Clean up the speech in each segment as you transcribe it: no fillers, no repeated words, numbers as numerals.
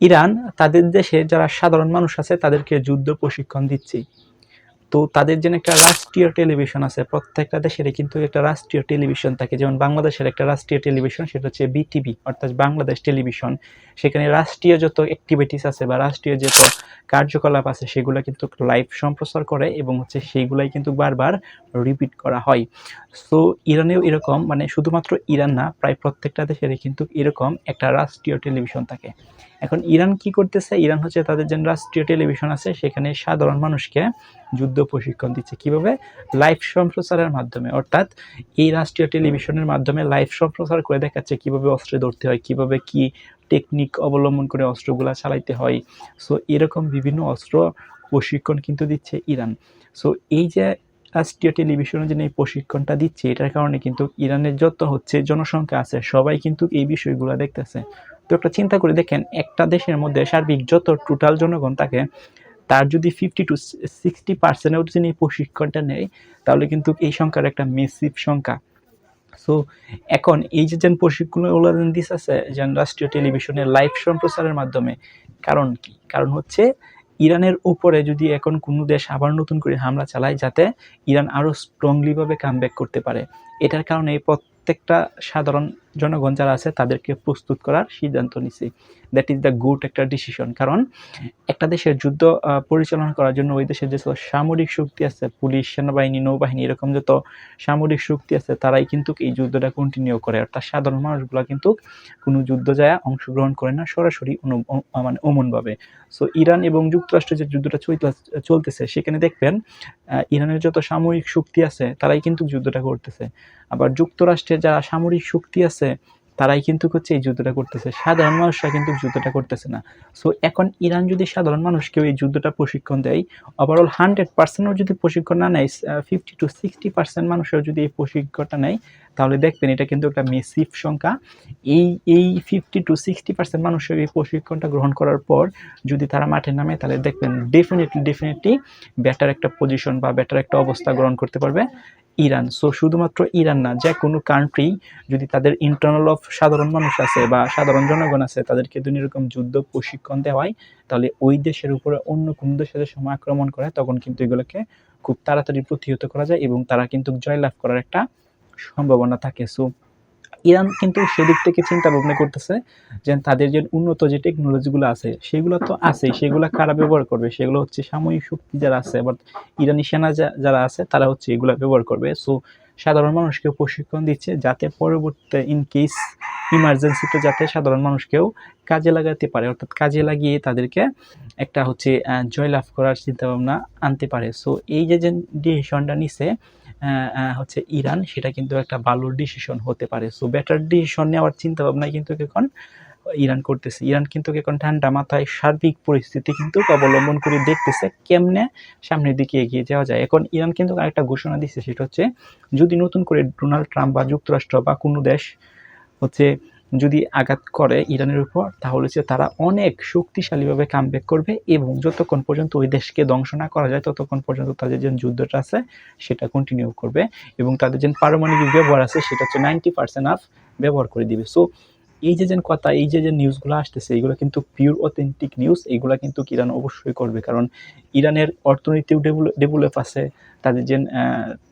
Iran তাদের দেশে যারা সাধারণ মানুষ আছে তাদেরকে যুদ্ধ প্রশিক্ষণ দিচ্ছে। তো তাদের জন্য একটা রাষ্ট্রীয় টেলিভিশন আছে, প্রত্যেকটা দেশেরই কিন্তু একটা রাষ্ট্রীয় টেলিভিশন থাকে। যেমন বাংলাদেশের একটা রাষ্ট্রীয় টেলিভিশন, সেটা হচ্ছে বিটিভি অর্থাৎ বাংলাদেশ টেলিভিশন। সেখানে রাষ্ট্রীয় যত অ্যাক্টিভিটিস আছে বা রাষ্ট্রীয় যত কার্যকলাপ আছে সেগুলো কিন্তু লাইভ সম্প্রচার করে এবং হচ্ছে সেইগুলাই কিন্তু বারবার রিপিট করা হয়। সো ইরানেও এরকম, মানে শুধুমাত্র ইরান না, প্রায় প্রত্যেকটা দেশেরই কিন্তু এরকম একটা রাষ্ট্রীয় টেলিভিশন থাকে। এখন ইরান কি করতেছে, ইরান হচ্ছে তাদের যে রাষ্ট্রীয় টেলিভিশন আছে সেখানে সাধারণ মানুষকে যুদ্ধ প্রশিক্ষণ দিচ্ছে। কিভাবে? লাইভ সম্প্রচারের মাধ্যমে। অর্থাৎ এই রাষ্ট্রীয় টেলিভিশনের মাধ্যমে লাইভ সম্প্রচার করে দেখাচ্ছে কিভাবে অস্ত্র ধরতে হয়, কিভাবে কি টেকনিক অবলম্বন করে অস্ত্রগুলা চালাইতে হয়। সো এরকম বিভিন্ন অস্ত্র প্রশিক্ষণ কিন্তু দিচ্ছে ইরান। সো এই যে রাষ্ট্রীয় টেলিভিশনে যে এই প্রশিক্ষণটা দিচ্ছে, এটার কারণে কিন্তু ইরানের যত হচ্ছে জনসংখ্যা আছে সবাই কিন্তু এই বিষয়গুলো দেখতেছে। তো একটা চিন্তা করে দেখেন, একটা দেশের মধ্যে সার্বিক যত টোটাল জনগণ থাকে তার যদি 50-60% যদি এই প্রশিক্ষণটা নেয়, তাহলে কিন্তু এই সংখ্যার একটা মেসিভ সংখ্যা। সো এখন এই যে প্রশিক্ষণগুলো দিতেছে যেন রাষ্ট্রীয় টেলিভিশনে লাইভ সম্প্রচারের মাধ্যমে, কারণ কি? কারণ হচ্ছে ইরানের উপরে যদি এখন কোনো দেশ আবার নতুন করে হামলা চালায়, যাতে ইরান আরও স্ট্রংলি ভাবে কামব্যাক করতে পারে। এটার কারণে প্রত্যেকটা সাধারণ জনগণ যারা আছে তাদেরকে প্রস্তুত করার সিদ্ধান্ত নিছে। দ্যাট ইজ দ্য গুড একটা ডিসিশন। কারণ একটা দেশের যুদ্ধ পরিচালনা করার জন্য ওই দেশের যে সামরিক শক্তি আছে, পুলিশ, সেনাবাহিনী, নৌবাহিনী, এরকম যত সামরিক শক্তি আছে তারাই কিন্তু এই যুদ্ধটা কন্টিনিউ করে। অর্থাৎ সাধারণ মানুষগুলো কিন্তু কোনো যুদ্ধ যায় অংশগ্রহণ করে না, সরাসরি মানে অমনভাবে। সো ইরান এবং যুক্তরাষ্ট্রের যে যুদ্ধটা চলতেছে সেখানে দেখবেন ইরানের যত সামরিক শক্তি আছে তারাই কিন্তু যুদ্ধটা করতেছে। আবার যুক্তরাষ্ট্রের যারা সামরিক শক্তি আছে তারাই কিন্তু হচ্ছে এই যুদ্ধটা করতেছে, সাধারণ মানুষরা কিন্তু যুদ্ধটা করতেছে না। সো এখন ইরান যদি সাধারণ মানুষকেও এই যুদ্ধটা প্রশিক্ষণ দেয়, ওভারঅল 100%ও যদি প্রশিক্ষণ না নেয়, 50-60% মানুষের যদি এই প্রশিক্ষণটা নেয়, তাহলে দেখবেন এটা কিন্তু একটা মেসিভ সংখ্যা। এই 50-60% মানুষের এই প্রশিক্ষণটা গ্রহণ করার পর যদি তারা মাঠে নামে, তাহলে দেখবেন ডেফিনেটলি বেটার একটা পজিশন বা বেটার একটা অবস্থা গ্রহণ করতে পারবে ইরান। সো শুধুমাত্র ইরান না, যে কোনো কান্ট্রি যদি তাদের ইন্টারনাল অফ সাধারণ মানুষ আছে বা সাধারণ জনগণ আছে তাদেরকে যদি এরকম যুদ্ধ প্রশিক্ষণ দেওয়া হয়, তাহলে ওই দেশের উপরে অন্য কোনো দেশের সময় আক্রমণ করে তখন কিন্তু এগুলোকে খুব তাড়াতাড়ি প্রতিহত করা যায় এবং তারা কিন্তু জয়লাভ করার একটা সম্ভাবনা থাকে। সো ইরান কিন্তু সেদিক থেকে চিন্তা ভাবনা করতেছে যে তাদের যে উন্নত যে টেকনোলজিগুলো আছে সেগুলো তো আছেই, সেগুলো কারা ব্যবহার করবে? সেগুলো হচ্ছে সামরিক শক্তি যারা আছে, আবার ইরানি সেনা যারা আছে তারা হচ্ছে এগুলো ব্যবহার করবে। সো সাধারণ মানুষকেও প্রশিক্ষণ দিচ্ছে যাতে পরবর্তীতে ইন কেস ইমার্জেন্সিতে যাতে সাধারণ মানুষকেও কাজে লাগাতে পারে, অর্থাৎ কাজে লাগিয়ে তাদেরকে একটা হচ্ছে জয়লাভ করার চিন্তাভাবনা আনতে পারে। সো এই যে ডিসিশনটা নিছে হচ্ছে ইরান, সেটা কিন্তু একটা ভালো ডিসিশন হতে পারে। সো বেটার ডিসিশন নেওয়ার চিন্তা ভাবনাই কিন্তু এখন ইরান করতেছে। ইরান কিন্তু এখন ঠান্ডা মাথায় সার্বিক পরিস্থিতি কিন্তু অবলম্বন করে দেখতেছে কেমনে সামনের দিকে এগিয়ে যাওয়া যায়। এখন ইরান কিন্তু আরেকটা ঘোষণা দিচ্ছে, সেটা হচ্ছে যদি নতুন করে ডোনাল্ড ট্রাম্প বা যুক্তরাষ্ট্র বা কোনো দেশ হচ্ছে যদি আঘাত করে ইরানের উপর, তাহলে হচ্ছে তারা অনেক শক্তিশালীভাবে কামব্যাক করবে এবং যতক্ষণ পর্যন্ত ওই দেশকে ধ্বংস না করা যায় ততক্ষণ পর্যন্ত তাদের যে যুদ্ধটা আছে সেটা কন্টিনিউ করবে এবং তাদের যে পারমাণবিক ব্যবহার আছে সেটা হচ্ছে 90% অফ ব্যবহার করে দিবে। সো এই যে কথা, এই যে নিউজগুলো আসতেছে এগুলো কিন্তু পিওর অথেন্টিক নিউজ। এগুলো কিন্তু ইরান অবশ্যই করবে, কারণ ইরানের অর্থনীতিও ডেভেলপ আছে, তাদের যে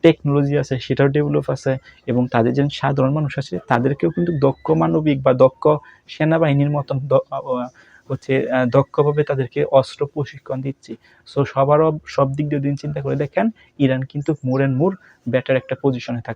টেকনোলজি আছে সেটাও ডেভেলপ আছে এবং তাদের যে সাধারণ মানুষ আছে তাদেরকেও কিন্তু দক্ষ মানবিক বা দক্ষ সেনাবাহিনীর মতন হচ্ছে দক্ষভাবে তাদেরকে অস্ত্র প্রশিক্ষণ দিচ্ছে। সো সব দিক দিয়ে চিন্তা করে দেখেন ইরান কিন্তু মোর অ্যান্ড মোর বেটার একটা পজিশনে থাকবে।